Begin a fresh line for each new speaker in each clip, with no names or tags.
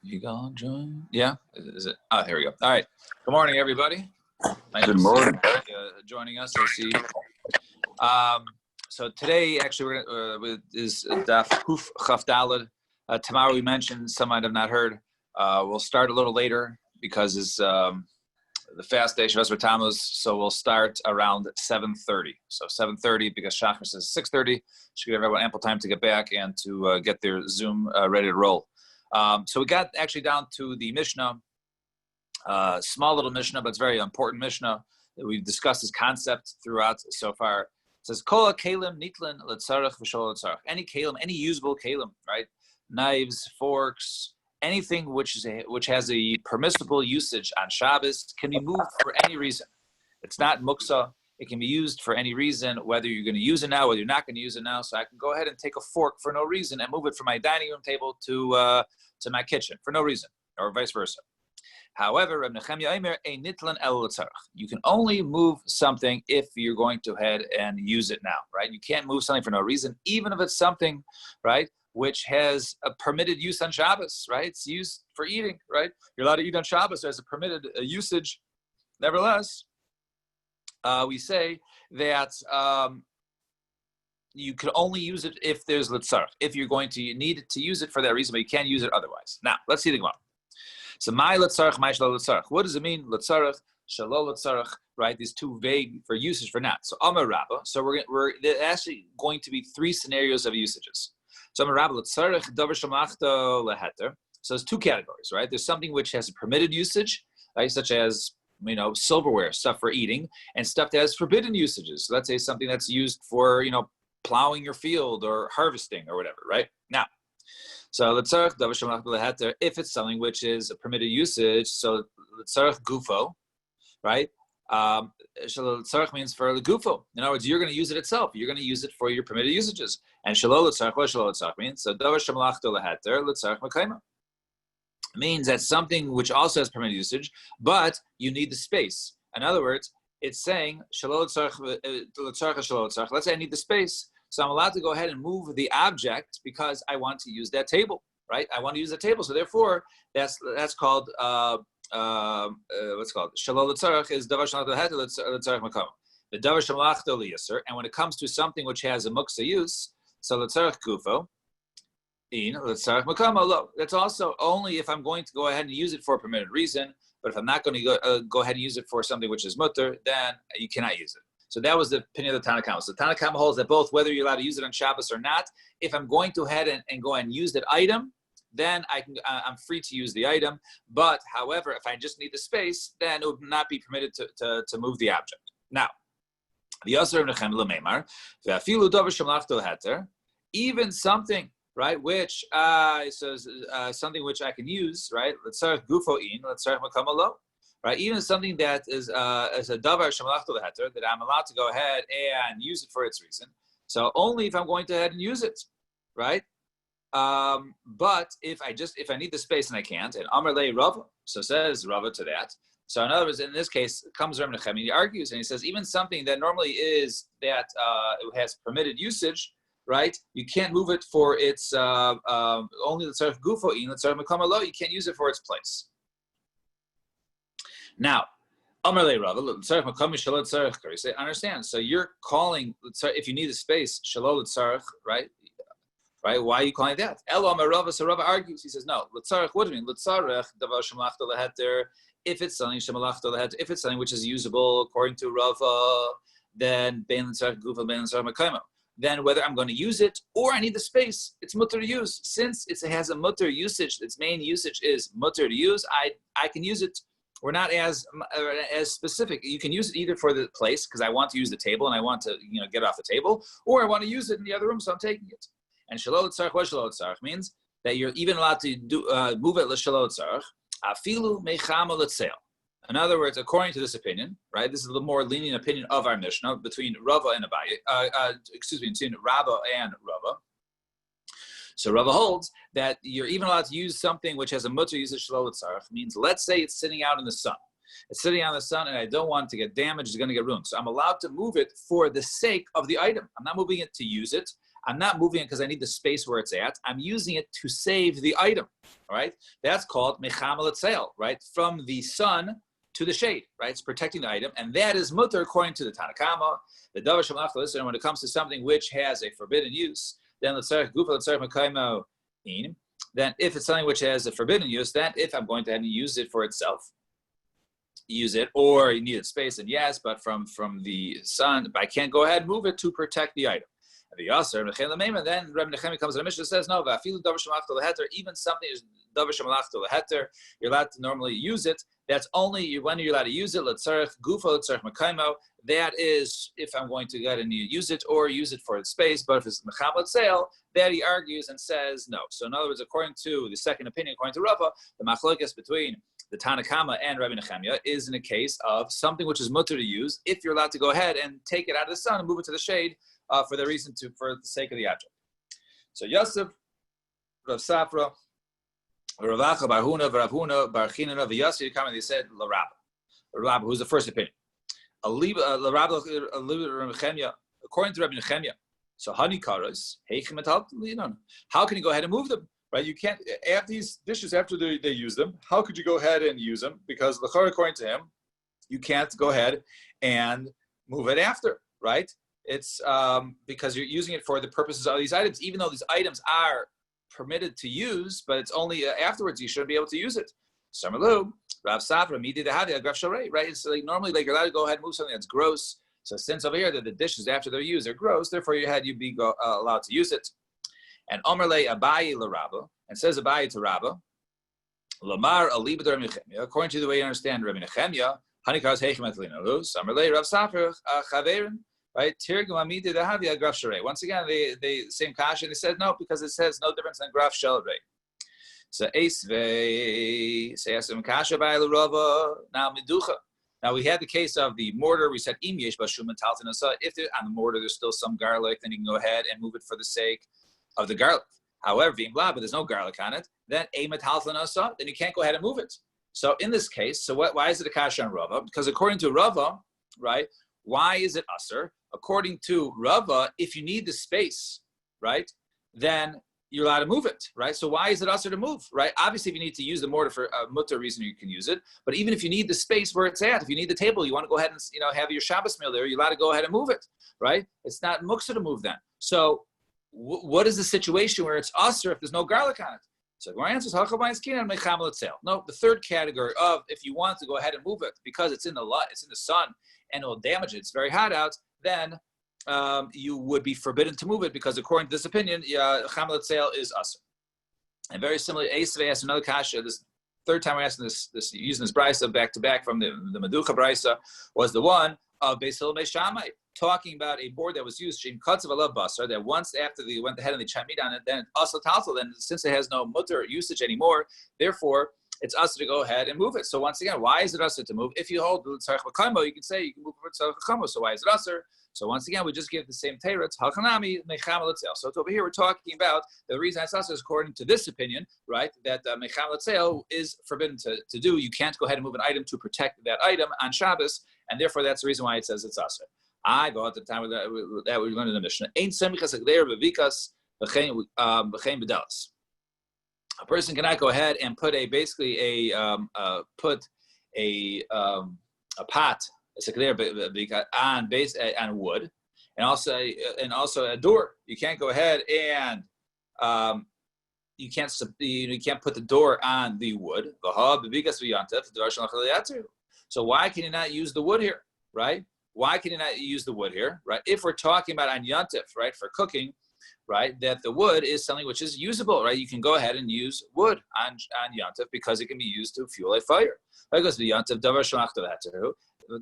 You gonna join? Yeah, is it? Oh, here we go. All right. Good morning, everybody.
Good morning.
Joining us. I see. So today, actually, is Daf Huf Chaf Daled. Tomorrow we mentioned, some might have not heard. We'll start a little later because it's the fast day, Shavuos Tammuz. So we'll start around 7:30. So 7:30 because Shachar says 6:30. Should give everyone ample time to get back and to get their Zoom ready to roll. So we got actually down to the Mishnah, small little Mishnah, but it's very important Mishnah. We've discussed this concept throughout so far. It says, Kol kalim nitlin letzarech v'shol letzarech. Any kalim, any usable kalim, right? Knives, forks, anything which has a permissible usage on Shabbos can be moved for any reason. It's not muksa. It can be used for any reason, whether you're going to use it now, whether you're not going to use it now. So I can go ahead and take a fork for no reason and move it from my dining room table to my kitchen for no reason, or vice versa. However, Reb Nechemia Omer, a nitlan el letzarech. You can only move something if you're going to head and use it now, right? You can't move something for no reason, even if it's something, right, which has a permitted use on Shabbos, right? It's used for eating, right? You're allowed to eat on Shabbos. There's a permitted usage. Nevertheless, we say that you can only use it if there's letzarech, if you're going to need to use it for that reason, but you can't use it otherwise. Now, let's see the Gemara. So, my letzarech, my shelo letzarech. What does it mean, letzarech, shelo letzarech, right? These two vague for usage for not. So, Amar Rabba. So, we're actually going to be three scenarios of usages. So, Amar Rabba, letzarech, davar shamachto leheter. So, there's two categories, right? There's something which has a permitted usage, right? Such as, silverware, stuff for eating, and stuff that has forbidden usages. So let's say something that's used for, plowing your field or harvesting or whatever, right? Now, so if it's something which is a permitted usage, so letzarech gufo, right? Letzarech means for the gufo. In other words, you're going to use it itself. You're going to use it for your permitted usages. And shelo letzarech, what shelo letzarech means? So davar shemalachto leheter letzarech mekayma. Means that something which also has permitted usage, but you need the space. In other words, it's saying let's say I need the space, so I'm allowed to go ahead and move the object because I want to use that table, right? I want to use the table, so therefore that's called what's called shalol letzarech is davar shalachto letzarech makom. The davar shalachto liyaser, and when it comes to something which has a muksa use, so letzarech gufo. That's also only if I'm going to go ahead and use it for a permitted reason, but if I'm not going to go ahead and use it for something which is mutter, then you cannot use it. So that was the opinion of the Tanna Kama. So the Tanna Kama holds that both, whether you're allowed to use it on Shabbos or not, if I'm going to head and go and use that item, then I'm free to use the item. But however, if I just need the space, then it would not be permitted to move the object. Now, the Yasser of Nechem L'Meimar, V'afilu davar shemalachto leheter, even something, right, which something which I can use, right? Letzarech gufo in, letzarech makam lo, right? Even something that is a davar shemalachto leheter, that I'm allowed to go ahead and use it for its reason. So only if I'm going to head and use it, right? But if I need the space and I can't, and Amar le Rava, so says Rava to that. So in other words, in this case, comes Reb Nechemia, he argues and he says even something that normally is that it has permitted usage, right? You can't move it for its only the tzarech gufo in, the tzarech makam lo. You can't use it for its place. Now, Amar le Rava, tzarech makam shelo tzarech. You say, understand? So you're calling if you need a space shelo tzarech, right? Right? Why are you calling that? Elo Amar Rava. So Rava argues. He says, no. Tzarech. What do you mean? Tzarech davar shemalachto leheter. If it's something shemalachto leheter, if it's something which is usable according to Rava, then bein tzarech gufo, bein tzarech makam. Then whether I'm going to use it or I need the space, it's mutter to use. Since it has a mutter usage, its main usage is mutter to use, I can use it. We're not as specific. You can use it either for the place, because I want to use the table and I want to get off the table, or I want to use it in the other room, so I'm taking it. And shalol tzarech, what shalol tzarech means? That you're even allowed to move it l'shalol tzarech, afilu mechama l'tzeil. In other words, according to this opinion, right, this is the more lenient opinion of our Mishnah between Rava and Abaye, between Rabba and Rava. So Rava holds that you're even allowed to use something which has a mutter usage shelo letzarech. Means, let's say it's sitting out in the sun. It's sitting out in the sun and I don't want it to get damaged, it's going to get ruined. So I'm allowed to move it for the sake of the item. I'm not moving it to use it. I'm not moving it because I need the space where it's at. I'm using it to save the item, all right? That's called mechama l'tzeil, right? From the sun to the shade, right? It's protecting the item, and that is mutter according to the Tanakama. The davar shemalach l'isur, when it comes to something which has a forbidden use, then l'tzarech gufa l'tzarech mekaymo in. Then if it's something which has a forbidden use, then if I'm going to have to use it for itself, use it, or you need space, and yes, but from the sun, but I can't go ahead and move it to protect the item. Then Rabbi Nechemi comes to the Mishnah and says, no, even something is davar shemalach leheter, you're allowed to normally use it. That's only when you're allowed to use it. L'tzarech gufa l'tzarech mekaymo. That is if I'm going to go ahead and use it or use it for its space. But if it's mechama l'tzeil, that he argues and says no. So in other words, according to the second opinion, according to Rava, the machlokes between the Tanakama and Rabbi Nechemia is in a case of something which is mutter to use if you're allowed to go ahead and take it out of the sun and move it to the shade for the sake of the object. So Yosef, Rav Safra, Ravacha Bar Huna, Rav Huna, Bar Chinana, V'Yossi, they said Larab, who's the first opinion. According to Rabbi Nechemia, so honey karas, how can you go ahead and move them? Right? You can't, after these dishes, after they use them, how could you go ahead and use them? Because according to him, you can't go ahead and move it after, right? It's because you're using it for the purposes of these items, even though these items are permitted to use, but it's only afterwards you shouldn't be able to use it. Samalu, Rav Safra, Midi Dehadi, Agraf Sharei, right? It's like normally like you're allowed to go ahead and move something that's gross. So since over here that the dishes after they're used are gross, therefore you'd be allowed to use it. And Omerle Abayi LaRabba, and says Abayi to Rabba, Lamar Alibad Rabbi Nechemia, according to the way you understand Rabbi Nechemia, Hanikars Heichem Atlinalu, Samerle Rav Safra Chaverin, right? Tirgum Amidi Dehadi Agraf Sharei. Once again, they same kasha, and they said no, because it says no difference than Graf Shalrei. So Esvei, say Asim Kasha by Rava, now Meducha. Now we had the case of the mortar. We said Im Yesh Bashum and Taltanasa. If on the mortar there's still some garlic, then you can go ahead and move it for the sake of the garlic. However, Vim Blah, but there's no garlic on it, then Emet Taltanasa, then you can't go ahead and move it. So in this case, why is it a kasha on Rava? Because according to Rava, right, why is it usher? According to Rava, if you need the space, right, then you're allowed to move it, right? So why is it usher to move, right? Obviously, if you need to use the mortar for a mutter reason, you can use it. But even if you need the space where it's at, if you need the table, you want to go ahead and have your Shabbos meal there, you're allowed to go ahead and move it, right? It's not muksa to move then. So what is the situation where it's usher if there's no garlic on it? So our answer is no. The third category of if you want to go ahead and move it because it's in the sun and it will damage it, it's very hot out, then you would be forbidden to move it because according to this opinion, Chama L'Tzeil is usher. And very similarly, Esvei asked another kasha. This third time we're asking this using this brisa back to back from the Meducha brisa was the one of Beis Hillel Beis Shammai talking about a board that was used Shem Katzav Alav Basar that once after they went ahead and they chimed meat on it, then also taltal. Then since it has no mutter usage anymore, therefore it's usher to go ahead and move it. So once again, why is it usher to move? If you hold L'Tzarech Mekaymo, you can say you can move it for L'Tzarech Mekaymo. So why is it usher? So once again, we just give the same teretz. Halchanami mechama l'tzeil. So over here, we're talking about the reason it's also is according to this opinion, right? That mechama l'tzeil is forbidden to do. You can't go ahead and move an item to protect that item on Shabbos, and therefore that's the reason why it says it's also. I go at the time that we learned in the Mishnah. Ein semichas agleir bevikas b'chein b'dalas. A person cannot go ahead and put a pot. It's a clear on wood, and also a door. You can't go ahead and you can't put the door on the wood. So why can you not use the wood here, right? Why can you not use the wood here, right? If we're talking about on Yontif, right, for cooking, right, that the wood is something which is usable, right? You can go ahead and use wood on Yontif because it can be used to fuel a fire. Because the Yontif davar shemach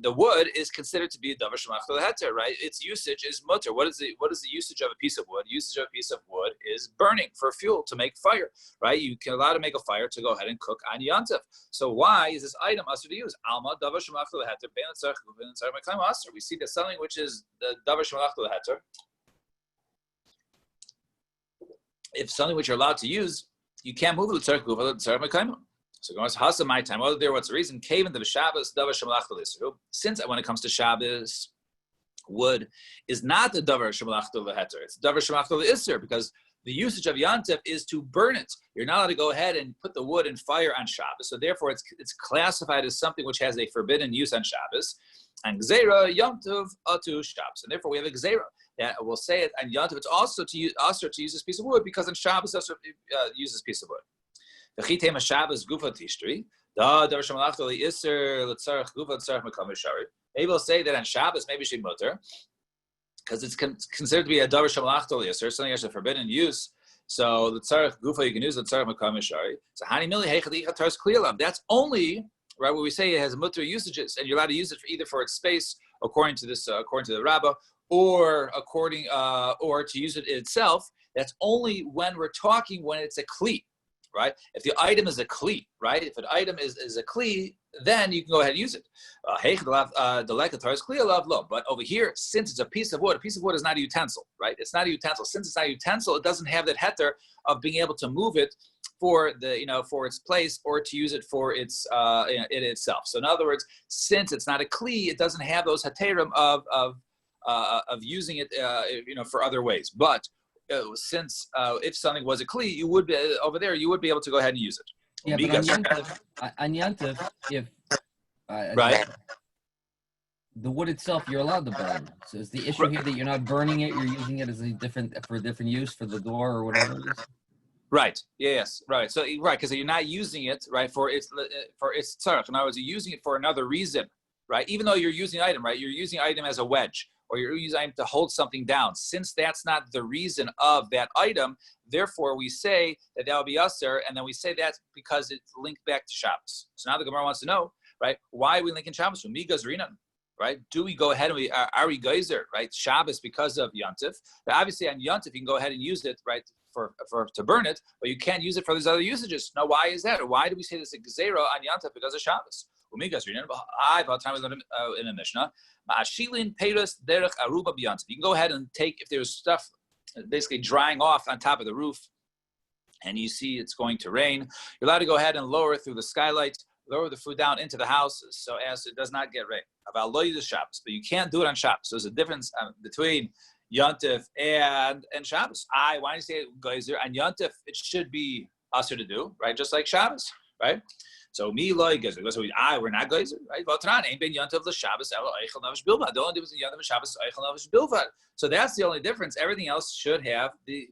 the wood is considered to be a davar shemach leheter, right? Its usage is mutter. What is the usage of a piece of wood? Usage of a piece of wood is burning for fuel to make fire, right? You can allow to make a fire to go ahead and cook on Yontif. So why is this item usher to use? Alma davar shemach leheter ben tzarech ben tzarech mekayim usher. We see that something which is the davar shemach leheter. If something which you're allowed to use, you can't move it tzarech tzarech mekayim. So going to hasa my time. What's the reason? Cave into the Shabbos davar shemalach l'isru. Since when it comes to Shabbos, wood is not the davar shemalachto leheter. It's davar shemalachto leisser, because the usage of yantif is to burn it. You're not allowed to go ahead and put the wood in fire on Shabbos. So therefore, it's classified as something which has a forbidden use on Shabbos. And gzeira yantiv atu Shabbos. And therefore, we have a gzeira that will say it. And yantiv, it's also to use this piece of wood, because on Shabbos also use this piece of wood. V'chitema Shabbos gufa tishtri. Da davar shemalachto leisser letzarech gufa letzarech mekam shari. Maybe we'll say that on Shabbos, maybe she mutter, because it's considered to be a davar shemalachto liyaser, something that's a forbidden use. So the tzarech gufa you can use the tzarech makam mishari. So hani mili heichad ichatars kliyalam. That's only right where we say it has mutter usages, and you're allowed to use it for either for its space, according to the rabbah, or or to use it itself. That's only when it's a kli, right? If the item is a kli, right? If an item is a kli, then you can go ahead and use it. But over here, since it's a piece of wood is not a utensil, right? It's not a utensil. Since it's not a utensil, it doesn't have that heter of being able to move it for for its place, or to use it for its it itself. So in other words, since it's not a kli, it doesn't have those heterim of using it for other ways. But since if something was a kli, you would be over there. You would be able to go ahead and use it.
Yeah, but on Yantif, if
right,
the wood itself, you're allowed to burn. So is the issue here that you're not burning it? You're using it as a different use for the door or whatever it is?
Right. Yes. Right. So because you're not using it for its tzarech. In other words, you're using it for another reason, right? Even though you're using the item, right? You're using the item as a wedge, or you're using the item to hold something down. Since that's not the reason of that item, therefore we say that would be usher, and then we say that's because it's linked back to Shabbos. So now the Gemara wants to know, right? Why are we linking Shabbos? From Migas Rinan, right? Do we go ahead and are we geyser, right? Shabbos because of Yontif. But obviously on Yontif you can go ahead and use it, right, for to burn it, but you can't use it for these other usages. Now why is that? Or why do we say this gzeira on Yontif because of Shabbos? Migas Rinan. By the time we learned in the Mishnah. You can go ahead and take, if there's stuff basically drying off on top of the roof and you see it's going to rain, you're allowed to go ahead and lower it through the skylight, lower the food down into the house so as it does not get rain. But you can't do it on Shabbos. So there's a difference between Yontif and Shabbos. Why do you say geyser? On Yontif, it should be usher to do, right? Just like Shabbos, right? So me like geyser. So we're not geyser, right? The only difference in Yontif and Shabbos is bilvad. So that's the only difference. Everything else should have the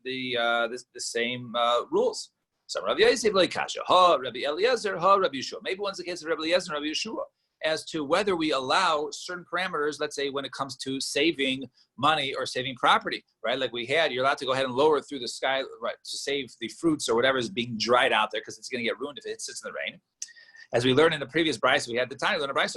same rules. So Rabbi Yosef like kasha, Rabbi Eliezer, Rabbi Yeshua. Maybe one's the case of Rabbi Eliezer and Rabbi Yeshua as to whether we allow certain parameters. Let's say when it comes to saving money or saving property, right? Like you're allowed to go ahead and lower it through the sky, right, to save the fruits or whatever is being dried out there because it's going to get ruined if it sits in the rain. As we learned in the previous brayso, we had the time to learn a brayso.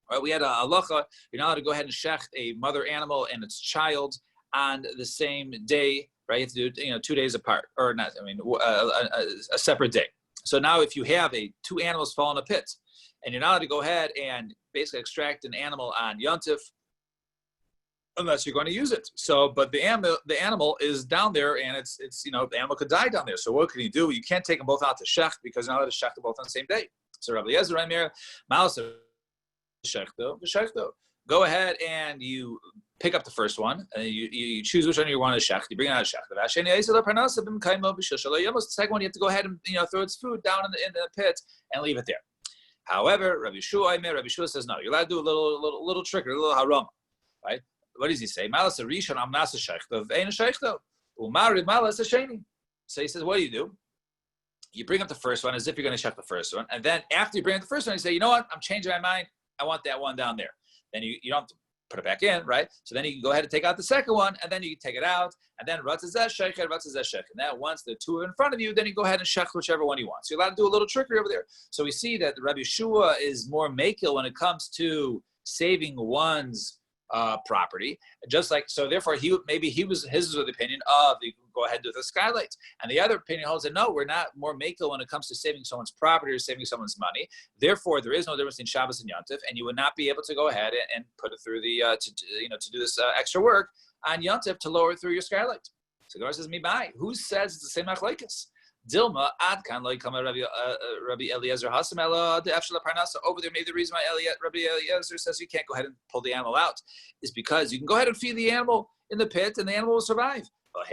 Right, we had a halacha. You're not allowed to go ahead and shecht a mother animal and its child on the same day, right? You have to do 2 days apart, or not. I mean, a separate day. So now, if you have two animals fall in a pit, and you're not allowed to go ahead and basically extract an animal on Yontif, unless you're going to use it. So, but the animal is down there, and it's the animal could die down there. So what can you do? You can't take them both out to shech because you're not allowed to shech them both on the same day. So Rabbi Eliezer Raimir, go ahead and you pick up the first one, and you choose which one you want to shech. You bring it out of shech. The second one, you have to go ahead and throw its food down in the pit and leave it there. However, Rabbi Shua says no. You're allowed to do a little trick, a little harama, right? What does he say? So he says, what do? You bring up the first one as if you're going to check the first one. And then after you bring up the first one, you say, you know what? I'm changing my mind. I want that one down there. Then you don't have to put it back in, right? So then you can go ahead and take out the second one, and then you can take it out. And then ratzazeh shecher. And then once the two are in front of you, then you go ahead and shech whichever one you want. So you're allowed to do a little trickery over there. So we see that Rabbi Shua is more makil when it comes to saving one's property, just like so. Therefore, his was the opinion of you can go ahead and do the skylights, and the other opinion holds that no, we're not more makel when it comes to saving someone's property or saving someone's money. Therefore, there is no difference in Shabbos and Yontif, and you would not be able to go ahead and put it through the to do this extra work on Yontif to lower it through your skylight. So the Gemara says, "Mi bai." Who says it's the same machlekes? Dilma ad kan loy kama Rabbi Eliezer hasamela the afshel parnasa. Over there, maybe the reason why Rabbi Eliezer says you can't go ahead and pull the animal out is because you can go ahead and feed the animal in the pit and the animal will survive. But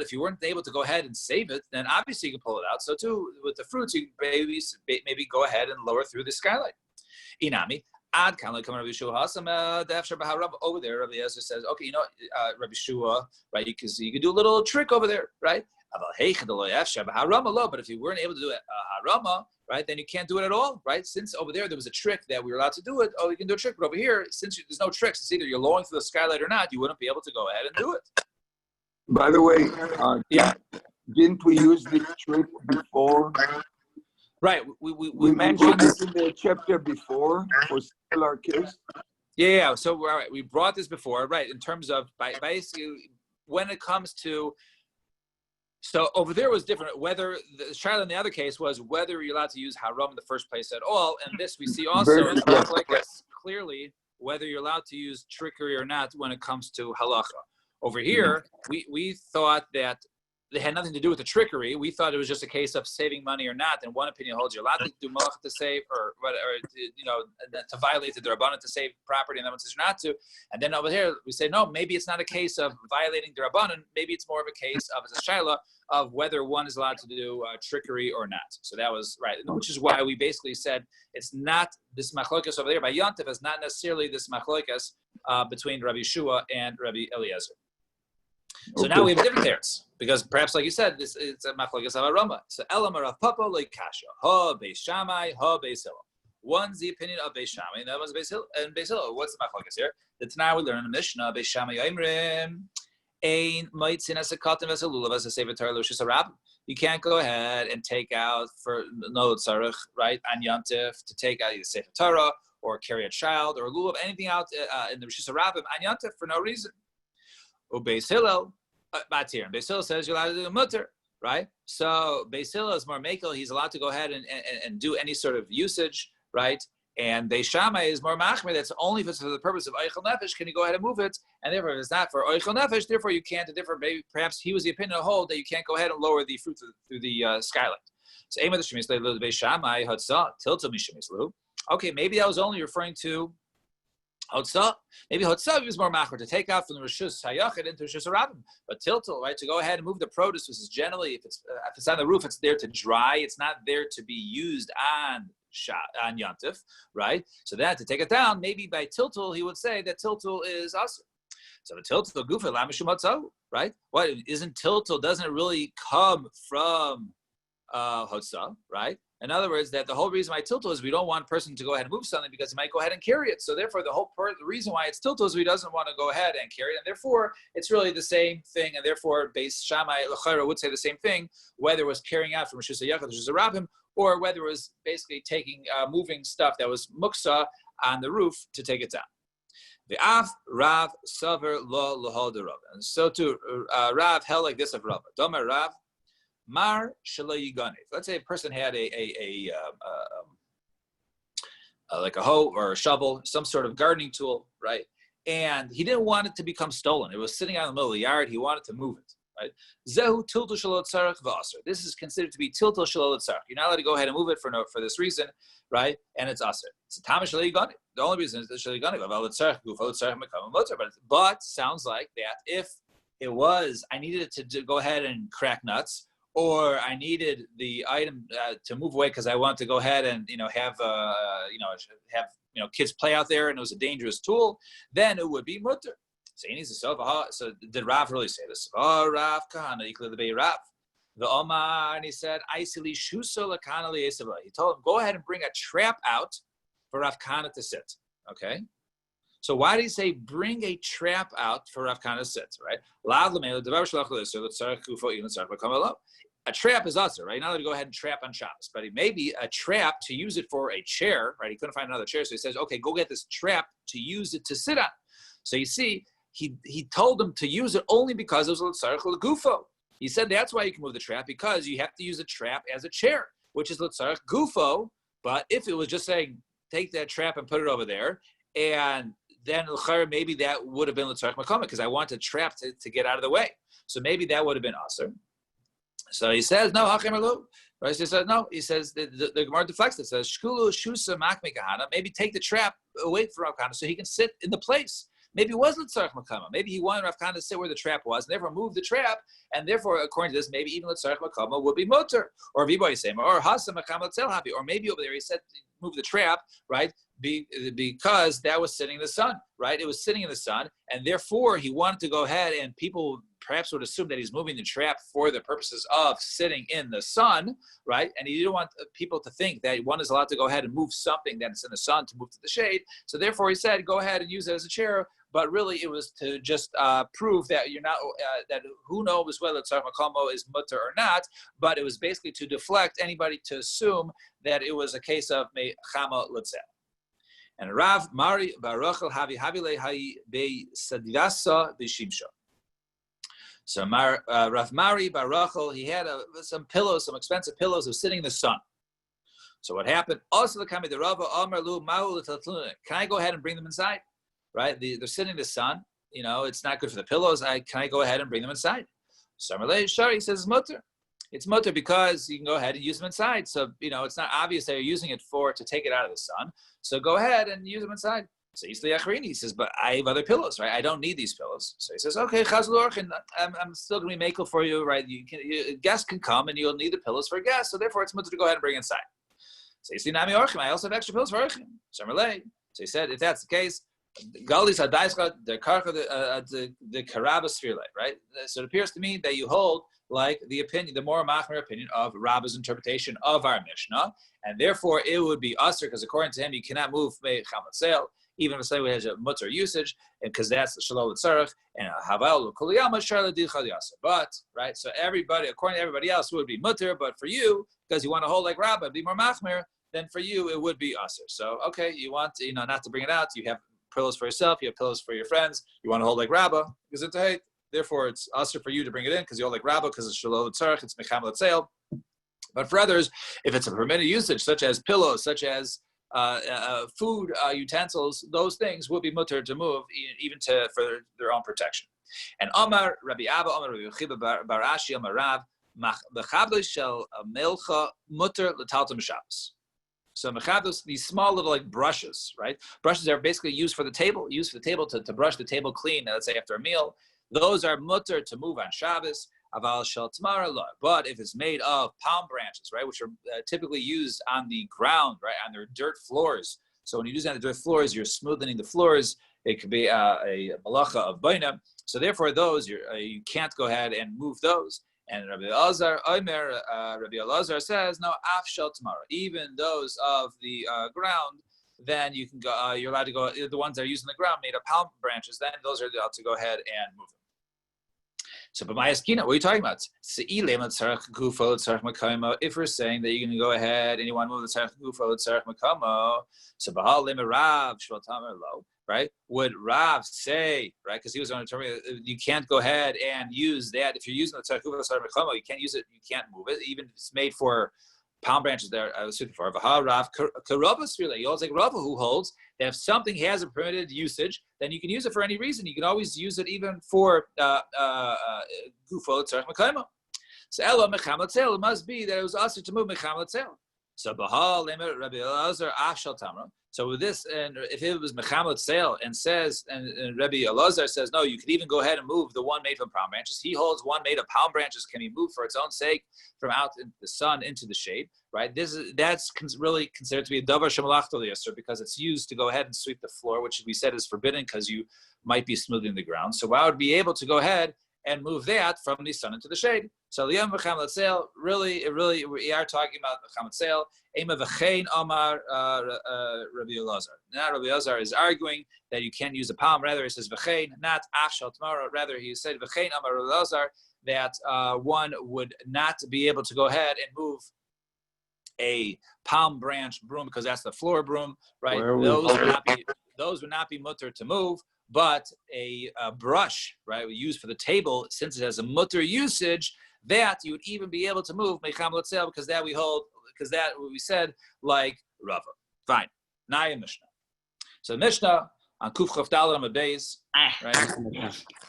if you weren't able to go ahead and save it, then obviously you can pull it out. So too with the fruits, you maybe go ahead and lower through the skylight. Inami. Ad kan like Rabbi Shua over there. Rabbi Eliezer says, okay, Rabbi Shua, right? Because you could do a little trick over there, right? But if you weren't able to do it harama, right, then you can't do it at all, right? Since over there was a trick that we were allowed to do it. Oh, you can do a trick, but over here, since there's no tricks, it's either you're lowering through the skylight or not. You wouldn't be able to go ahead and do it.
By the way,
yeah,
didn't we use this trick before?
Right,
we mentioned this in the chapter before for still our kids.
Yeah. So all right, we brought this before, right? In terms of basically when it comes to, so over there was different. Whether the trial in the other case was whether you're allowed to use haram in the first place at all, and this we see also is like clearly whether you're allowed to use trickery or not when it comes to halacha. Over here, we thought that they had nothing to do with the trickery. We thought it was just a case of saving money or not. And one opinion holds you're allowed to do malach to save, or to violate the rabbanan to save property, and that one says you're not to. And then over here we say no, maybe it's not a case of violating the rabbanan. Maybe it's more of a case of as a shaila of whether one is allowed to do trickery or not. So that was right, which is why we basically said it's not this machlokas over there by Yontif is not necessarily this machlokas between Rabbi Shua and Rabbi Eliezer. So now we have a different teretz, because perhaps, like you said, it's a machlokas of aroma. So elam Rav Papa like kasha ha beis Shammai ha beis Hillel. One's the opinion of beis Shammai, and that one's beis Hillel. What's the machlokas here? The Tanai we learn in the Mishnah beis Shammai Oimrim ein maitzin as a katan as a lulav as a sefer Torah lushis harab. You can't go ahead and take out for no tzarich, right, on Yantif to take out either sefer Torah or carry a child or a lulav, anything out in the lushis harabim on Yantif for no reason. Beis Hillel, Batir. Beis Hillel says you're allowed to do a mutter, right? So Beis Hillel is more makel. He's allowed to go ahead and do any sort of usage, right? And Beis Shammai is more machmer. That's only if it's for the purpose of oichel nefesh. Can you go ahead and move it? And therefore, if it's not for oichel nefesh, therefore you can't. And therefore, maybe perhaps he was the opinion of hold that you can't go ahead and lower the fruit through the skylight. So aim of the shemis leilu Beis Shammai hatzah tilta mishemis lu. Okay, maybe I was only referring to Hotzah, maybe Hotzah was more machor to take out from the Rishus Hayachid into Rishus Harabim. But Tiltal, right, to go ahead and move the produce, which is generally, if it's on the roof, it's there to dry. It's not there to be used on Yantif, right? So that to take it down, maybe by Tiltal, he would say that Tiltal is us. So the Tiltal Gufa Lamishum Hotzah, right? What isn't Tiltal? Doesn't it really come from Hotzah, right? In other words, that the whole reason why tiltal is we don't want a person to go ahead and move something because he might go ahead and carry it. So therefore, the reason why it's tiltal is he doesn't want to go ahead and carry it. And therefore, it's really the same thing. And therefore, Beis Shammai L'chara would say the same thing, whether it was carrying out from Rishus HaYachid to Rishus HaRabim, or whether it was basically moving stuff that was muksa on the roof to take it down. The Av Rav Saver Lo Lahol de Rav. And so too, Rav held like this of Rav. Domer Rav. Mar Shelo Yiganev. Let's say a person had like a hoe or a shovel, some sort of gardening tool, right? And he didn't want it to become stolen. It was sitting out in the middle of the yard. He wanted to move it, right? Zehu tiltul shelo tzarech v'aser. This is considered to be tiltul shelo tzarech. You're not allowed to go ahead and move it for this reason, right? And it's aser. It's a tama shelo yiganev. The only reason is shelo yiganev. Aval tzarech gufo tzarech mekam motor. But sounds like that if it was, I needed it to go ahead and crack nuts, or I needed the item to move away because I want to go ahead and have kids play out there, and it was a dangerous tool, then it would be mutter. So he needs to solve. So did Rav really say this? Oh, Rav Kahana equal the Bay Rav. The Omar, and he said, "Aisili shuso lakana liyesavah." He told him, "Go ahead and bring a trap out for Rav Kahana to sit." Okay. So why did he say bring a trap out for Rav Kahana to sit? Right? A trap is usher, right? You're not allowed to go ahead and trap on Shabbos, but maybe a trap to use it for a chair, right? He couldn't find another chair, so he says, okay, go get this trap to use it to sit on. So you see, he told him to use it only because it was l'tzarech l'gufo. He said that's why you can move the trap, because you have to use the trap as a chair, which is l'tzarech gufo. But if it was just saying, take that trap and put it over there, and then maybe that would have been l'tzarech makama, because I want a trap to get out of the way. So maybe that would have been usher. So he says, no, right? He says, no. He says, the Gemara deflects it. Says, Shkulu Shusa Makmi Kahana. Maybe take the trap away from Rav Kahana so he can sit in the place. Maybe it was Litzarech Makama. Maybe he wanted Rav Kahana to sit where the trap was, and therefore move the trap. And therefore, according to this, maybe even Litzarech Makama would be Mutter. Or Viboy Sema, or Hasa Makama Tzel Happy. Or maybe over there he said, move the trap, right? Because that was sitting in the sun, right? It was sitting in the sun, and therefore he wanted to go ahead, and people perhaps would assume that he's moving the trap for the purposes of sitting in the sun, right? And he didn't want people to think that one is allowed to go ahead and move something that is in the sun to move to the shade. So therefore he said, go ahead and use it as a chair. But really it was to just prove that you're not, that who knows whether Tzarech Makamo is mutter or not, but it was basically to deflect anybody to assume that it was a case of Mechama Litzel. And Rav Mari Barachel Havi Havile Hai Be Sadirasa Bishimsha. So Rav Mari Barachel, he had some pillows, some expensive pillows, was sitting in the sun. So what happened? Also the Kami the Rava Amar Lu Mahu L'Tatluna. Can I go ahead and bring them inside? Right? They're sitting in the sun. You know, it's not good for the pillows. Can I go ahead and bring them inside? Samarlei Shari says it's mutter. It's mutter because you can go ahead and use them inside. So, you know, it's not obvious that you're using it to take it out of the sun. So go ahead and use them inside. So Yisli Achrini, he says, but I have other pillows, right? I don't need these pillows. So he says, okay, Chazal and I'm still going to be makel for you, right? A guest can come and you'll need the pillows for a guest. So therefore, it's mutter to go ahead and bring inside. So Yisli Nami Orchim, I also have extra pillows for Orchim. Samarlei. So he said, if that's the case, Galis Hadaischa, the Karcha, the Karabas Sfirle, right? So it appears to me that you hold like the opinion, the more machmer opinion of Rabba's interpretation of our Mishnah, and therefore it would be usher because according to him you cannot move Chamatzel, even if somebody has a mutter usage, and because that's the Shalom Tzarech and Haval Kuliyama Sharla Dilchad Yasa. But right, so everybody, according to everybody else, would be mutter, but for you, because you want to hold like Rabba, be more machmer, then for you it would be usher. So okay, you want not to bring it out, you have pillows for yourself, you have pillows for your friends, you want to hold like Rabbah, because it's hey, therefore it's usher for you to bring it in because you hold like Rabbah because it's Shalom Tzarech, it's Mecham L'Tzeil. But for others, if it's a permitted usage, such as pillows, such as food utensils, those things will be mutter to move even for their own protection. And Omar Rabbi Abba, Omar Rabbi Yechiba Bar Ashi, Omar Rav, Mechabli Shel Milcha Mutter L'Taltam Shabbos. So mechados, these small little like brushes, right? Brushes are basically used for the table, to brush the table clean, let's say after a meal. Those are mutter to move on Shabbos. Aval shel tamara lo. But if it's made of palm branches, right, which are typically used on the ground, right, on their dirt floors. So when you use it on the dirt floors, you're smoothing the floors. It could be a malacha of baina. So therefore, those you can't go ahead and move those. And Rabbi Elazar says, no, af shel tamara, even those of the ground, then you can go. You're allowed to go. The ones that are used on the ground, made of palm branches, then those are allowed to go ahead and move them. So, but my askina, what are you talking about? If we're saying that you're going to go ahead and you want to move the tzarech gufa l'tzarech makamo, so bahal lema Rav shel tamer lo. Right? Would Rav say, right? Because he was going to tell me you can't go ahead and use that. If you're using the tzarech gufa l'tzarech makamo, you can't use it. You can't move it, even if it's made for palm branches there. I was looking for Rav Karabas really. He holds like Rav who holds that if something has a permitted usage, then you can use it for any reason. You can always use it even for gufo tzarech mekayma. So elo mecham l'tzel, it must be that it was also to move mecham l'tzel. So bahal lemer Rabbi Elazar ashal tamra. So with this, and if it was mecham l'tzel and says, and Rabbi Elazar says, no, you could even go ahead and move the one made from palm branches. He holds one made of palm branches can be moved for its own sake from out in the sun into the shade. Right? That's really considered to be a davar shemalachto liyasur because it's used to go ahead and sweep the floor, which we said is forbidden because you might be smoothing the ground. So I would be able to go ahead and move that from the sun into the shade. So liyam v'cham l'tzel, really, we are talking about v'cham l'tzel. Ema v'chein amar Rabbi Elazar. Now Rabbi Elazar is arguing that you can't use a palm. Rather, he says v'chein, not afshal tomorrow. Rather, he said v'chein amar Rabbi Elazar that one would not be able to go ahead and move a palm branch broom because that's the floor broom, right? Those would not be mutter to move. But a brush, right, we use for the table, since it has a mutter usage, that you would even be able to move mecham l'tzel because that we hold, because that what we said like Rava. Fine. Naya Mishnah. So Mishnah, on Kuf Chav Daled on the base, right?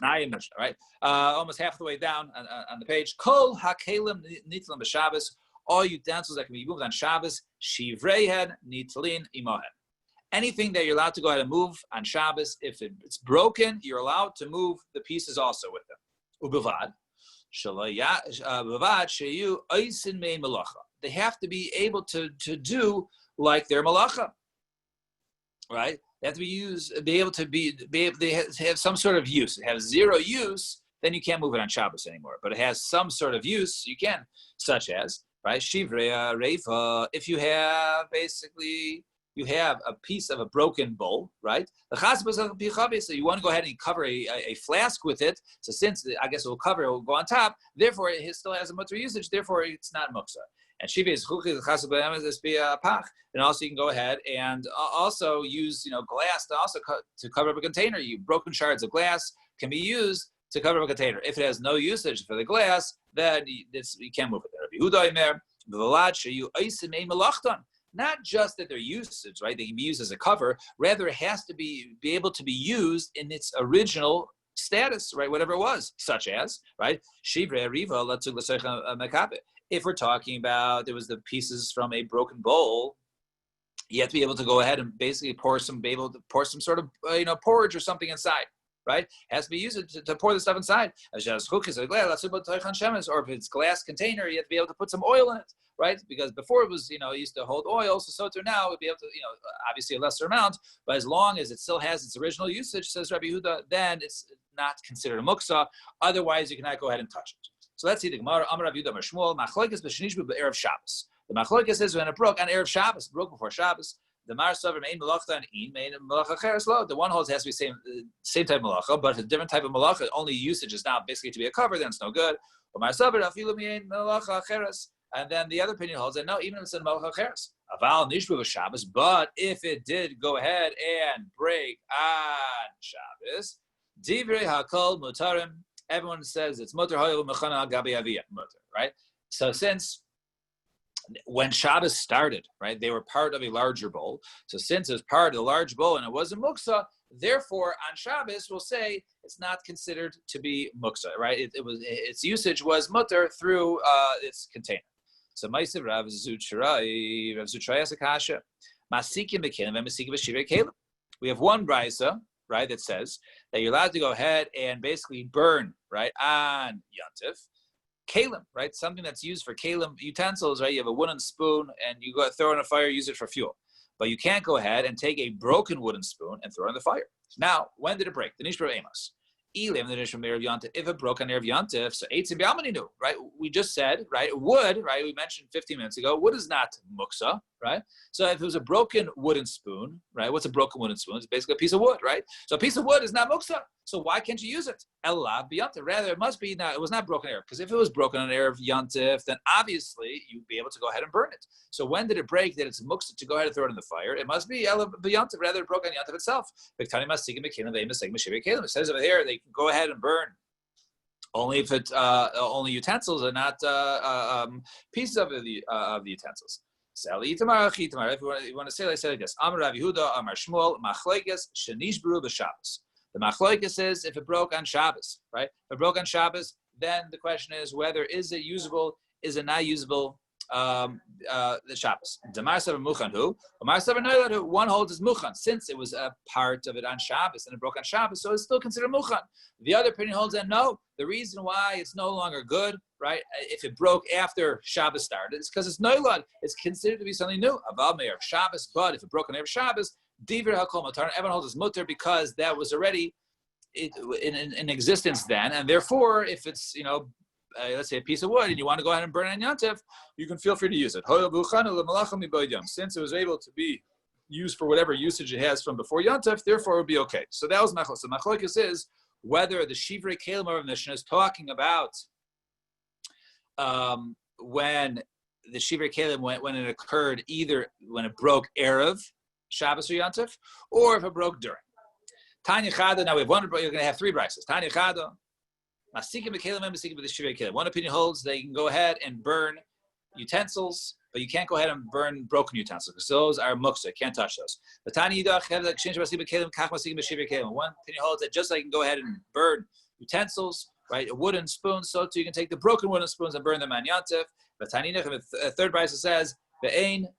Right, almost half the way down on the page. Kol hakelim nitlan b'Shabbos. All utensils that can be moved on Shabbos, shivreihen nitlin imohen. Anything that you're allowed to go ahead and move on Shabbos, if it's broken, you're allowed to move the pieces also with them. Ubevad. They have to be able to do like their malacha, right? They have to they have some sort of use. It has zero use, then you can't move it on Shabbos anymore. But it has some sort of use, you can, such as, right? Shivreya, reifa. If you have you have a piece of a broken bowl, right? So you want to go ahead and cover a flask with it. So since I guess it will go on top, therefore it still has a mutter usage, therefore it's not muksa. And shiva is pach. And also you can go ahead and also use glass to cover up a container. Broken shards of glass can be used to cover up a container. If it has no usage for the glass, then you can't move it. Not just that they're usage, right? They can be used as a cover. Rather, it has to be able to be used in its original status, right? Whatever it was, such as, right? Shivre riva mekabe. If we're talking about there was the pieces from a broken bowl, you have to be able to go ahead and basically pour some sort of porridge or something inside. Right? It has to be used to pour the stuff inside. Or if it's glass container, you have to be able to put some oil in it, right? Because before it was, it used to hold oil, so to now would be able to, obviously a lesser amount, but as long as it still has its original usage, says Rabbi Yehuda, then it's not considered a muksa. Otherwise, you cannot go ahead and touch it. So let's see the Gemara. Amar Rabbi Yehuda Amar Shmuel Machlokes b'shenishbu b'erev Shabbos. The Machlokes is when it broke on erev Shabbos, broke before Shabbos. The Mar Savar main malacha and in main malacha cheres lo. The one holds has to be same type of malacha, but a different type of malacha. Only usage is now basically to be a cover. Then it's no good. But Mar Savar afilu main malacha cheres. And then the other opinion holds that no, even if it's in malacha cheres. Aval nishbu Shabbos. But if it did go ahead and break on Shabbos, divrei hakol mutarim. Everyone says it's mutar hoyel mechana gabi aviyah mutar. Right. So since when Shabbos started, right, they were part of a larger bowl. So since it was part of the large bowl and it wasn't muksa, therefore on Shabbos we'll say it's not considered to be muksa, right? Its usage was mutter through its container. So Ma'asev Rav Zuchrai Asakasha Masikim Bekelim and Masikim B'Shivei Kelim. We have one brisa, right, that says that you're allowed to go ahead and basically burn, right, on Yontif. Kalim, right? Something that's used for kalim utensils, right? You have a wooden spoon and you go throw it in a fire, use it for fuel. But you can't go ahead and take a broken wooden spoon and throw it in the fire. Now, when did it break? The Nishbar Amos. If it broke on Erev Yontif, so Eitzim B'Almaninu, right? We just said, right? Wood, right? We mentioned 15 minutes ago, wood is not muksa, right? So if it was a broken wooden spoon, right? What's a broken wooden spoon? It's basically a piece of wood, right? So a piece of wood is not muksa. So why can't you use it? Elav B'Yontif. Rather, it must be, now, it was not broken Erev. Because if it was broken on Erev Yontif, then obviously you'd be able to go ahead and burn it. So when did it break that it's muksa to go ahead and throw it in the fire? It must be Elav B'Yontif. Rather, it broke on Yontif itself. It says over here, they can go ahead and burn only if it's only utensils and not pieces of the utensils. If you want to say like this, Amar Rav Yehuda, Amar Shmuel, Machlokes shenishbru b'Shabbos. The Machlokes is if it broke on Shabbos, right? If it broke on Shabbos, then the question is whether is it usable, is it not usable the Shabbos. Damar Savar Muchan who? Damar Savar Noilad who? One holds is Muchan, since it was a part of it on Shabbos and it broke on Shabbos, so it's still considered Muchan. The other opinion holds that no, the reason why it's no longer good, right, if it broke after Shabbos started, is because it's Noilad. It's considered to be something new. Aval Meir Shabbos, but if it broke on every Shabbos, Divrei Hakol Mutar, everyone holds is Mutar because that was already in existence then, and therefore, if it's, let's say a piece of wood and you want to go ahead and burn it on Yontif, you can feel free to use it. Since it was able to be used for whatever usage it has from before Yontif, therefore it would be okay. So that was Machlokes. So Machlokes is whether the Shivrei Kelim of Mishnah is talking about when the Shivrei Kelim, when it occurred, either when it broke Erev, Shabbos or Yontif, or if it broke during. Tanya Chada, now we have one, you're going to have three brises. Tanya Chada, one opinion holds that you can go ahead and burn utensils, but you can't go ahead and burn broken utensils because those are muksa. You can't touch those. One opinion holds that just like you can go ahead and burn utensils, right? A wooden spoon, so too you can take the broken wooden spoons and burn them on Yantif. A third brisa says, another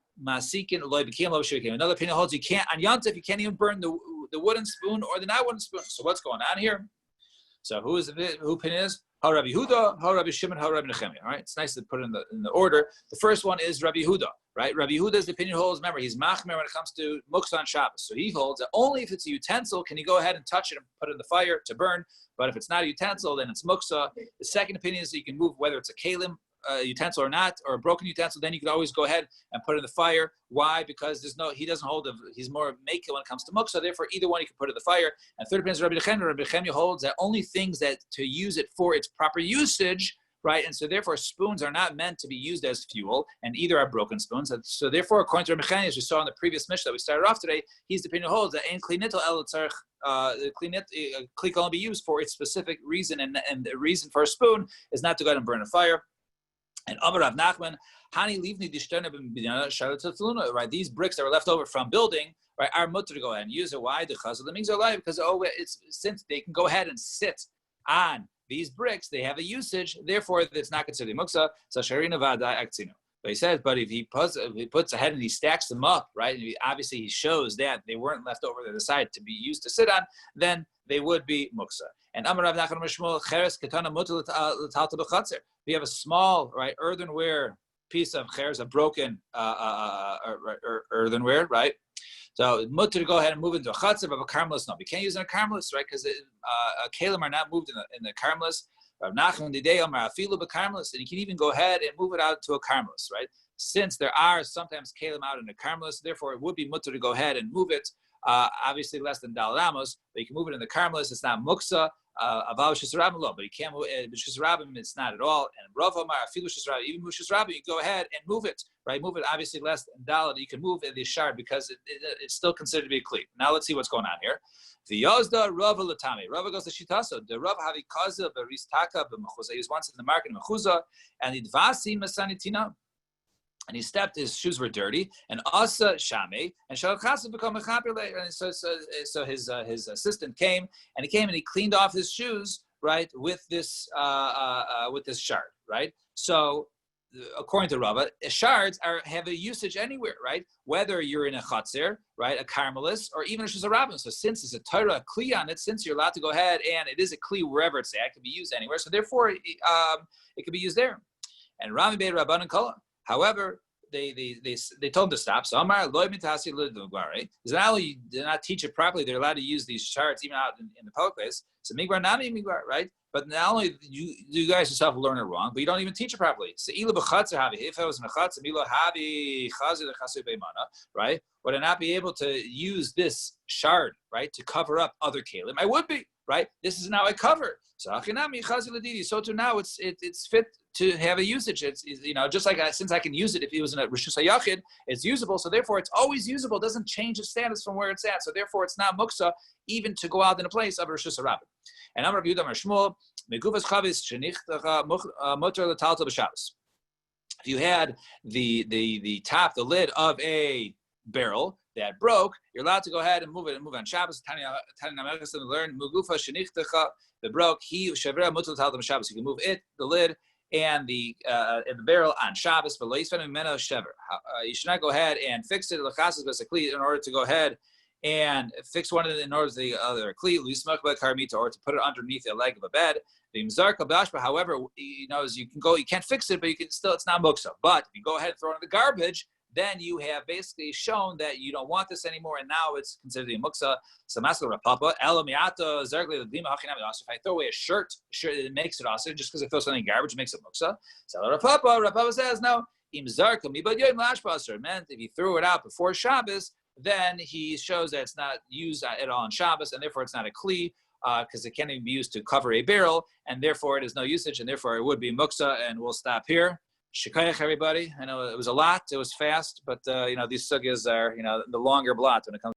opinion holds you can't on Yantif, you can't even burn the wooden spoon or the not wooden spoon. So what's going on here? So who opinion is? How Rabbi Yehuda, how Rabbi Shimon, how Rabbi Nechemia. All right, it's nice to put it in the order. The first one is Rabbi Yehuda, right? Rabbi Yehuda's opinion holds. Remember, he's machmer when it comes to muksa on Shabbos. So he holds that only if it's a utensil can you go ahead and touch it and put it in the fire to burn. But if it's not a utensil, then it's muksa. The second opinion is that you can move whether it's a kalim utensil or not, or a broken utensil. Then you can always go ahead and put it in the fire. Why? Because he doesn't hold he's more makel when it comes to muksa. Therefore, either one you can put in the fire. And third opinion is Rabbi Nechemia. Rabbi Nechemia holds that only things that to use it for its proper usage, right? And so therefore, spoons are not meant to be used as fuel, and either are broken spoons. And so therefore, according to Rabbi Nechemia, as we saw in the previous Mishnah that we started off today, he's the opinion holds that ein kli nitel el tzarich, kli can only be used for its specific reason, and the reason for a spoon is not to go ahead and burn a fire. And Amar Rav Nachman, Hani livni dishtana b'binyana shalat, right? These bricks that were left over from building, right, are mutter to go ahead and use it. Why? The chazal the means are alive because it's since they can go ahead and sit on these bricks, they have a usage. Therefore, it's not considered muksa. So sharina vada aktzino. But he says, but if he puts ahead and he stacks them up, right? And obviously, he shows that they weren't left over to the side to be used to sit on. Then they would be muksa. And Amar Rav Nachman Mishmul Cheres Katana Mutal L'Talta B'Chatzer. We have a small, right, earthenware piece of cheres, a broken earthenware, right? So mutter to go ahead and move into a chatzer, but a karmelis no. We can't use it in a karmelis, right? Because kalim are not moved in the karmelis. Rav Nachman Didei Amar Afilu b'karmelis, and you can even go ahead and move it out to a karmelis, right? Since there are sometimes kalim out in the karmelis, therefore it would be mutter to go ahead and move it. Obviously less than dal ramos, but you can move it in the karmelis. It's not muksa. Aval shesarabim lo, but you can't move it. Shesarabim, it's not at all. And Rav Amar Afilu shesarabim, even with shesarabim, you go ahead and move it, right? Move it obviously less than dal. You can move the shard because it's still considered to be a kli. Now let's see what's going on here. The Yazda Rava Latami. Rava goes to Shitaso. The Rav Havi Kaza Baristaka b'Mechuza. He was once in the market in Mechuza, and the Dvasi Masanitina. And he stepped, his shoes were dirty, and Asa Shame, and Shalchasa become a chaper later. And so his assistant came, and he cleaned off his shoes, right, with this shard, right? So, according to Rava, shards have a usage anywhere, right? Whether you're in a chatzir, right, a karmelis, or even a shizarabim. So since it's a Torah kli on it, since you're allowed to go ahead, and it is a kli wherever it's at, it can be used anywhere. So therefore, it can be used there. And Rami Beit Rabban and Kala. However, they told him to stop. So Amar loy mitasi l'dvare. Because not only you did not teach it properly, they're allowed to use these shards even out in the public place. So migbar nami migbar, right? But not only you guys yourself learn it wrong, but you don't even teach it properly. So ila b'chatzer havi. If I was in a chatzer, milo havi chazer lechaser beimana, right? Would I not be able to use this shard, right, to cover up other kalim? I would be, right? This is now I cover. So achinami chazer ladidi. So to now it's fit to have a usage. It's just like since I can use it if it was in a rishus hayachid, it's usable. So therefore, it's always usable. It doesn't change its status from where it's at. So therefore, it's not muksa even to go out in a place of rishus harabim. And Amar Yehuda Amar Shmuel megufas chavis shenichtacha mutar l'talta b'Shabbos. If you had the top, the lid of a barrel that broke, you're allowed to go ahead and move it on Shabbos. Tanya learn mugufa shenichtacha the broke he shavera mutar l'talta b'Shabbos. You can move it, the lid, and the barrel on Shabbos, but you should not go ahead and fix it in order to go ahead and fix one in order to the other kli, or to put it underneath a leg of a bed. However, you can't fix it, but you can still, it's not muksa. But if you go ahead and throw it in the garbage, then you have basically shown that you don't want this anymore, and now it's considered a muksa. So if I throw away a shirt, it makes it also just because I throw something in garbage, it makes it muksa. So Rapapa says no. It meant if you threw it out before Shabbos, then he shows that it's not used at all on Shabbos, and therefore it's not a kli, because it can't even be used to cover a barrel, and therefore it is no usage, and therefore it would be muksa. And we'll stop here. Shikayach, everybody. I know it was a lot, it was fast, but these sugyas are the longer blot when it comes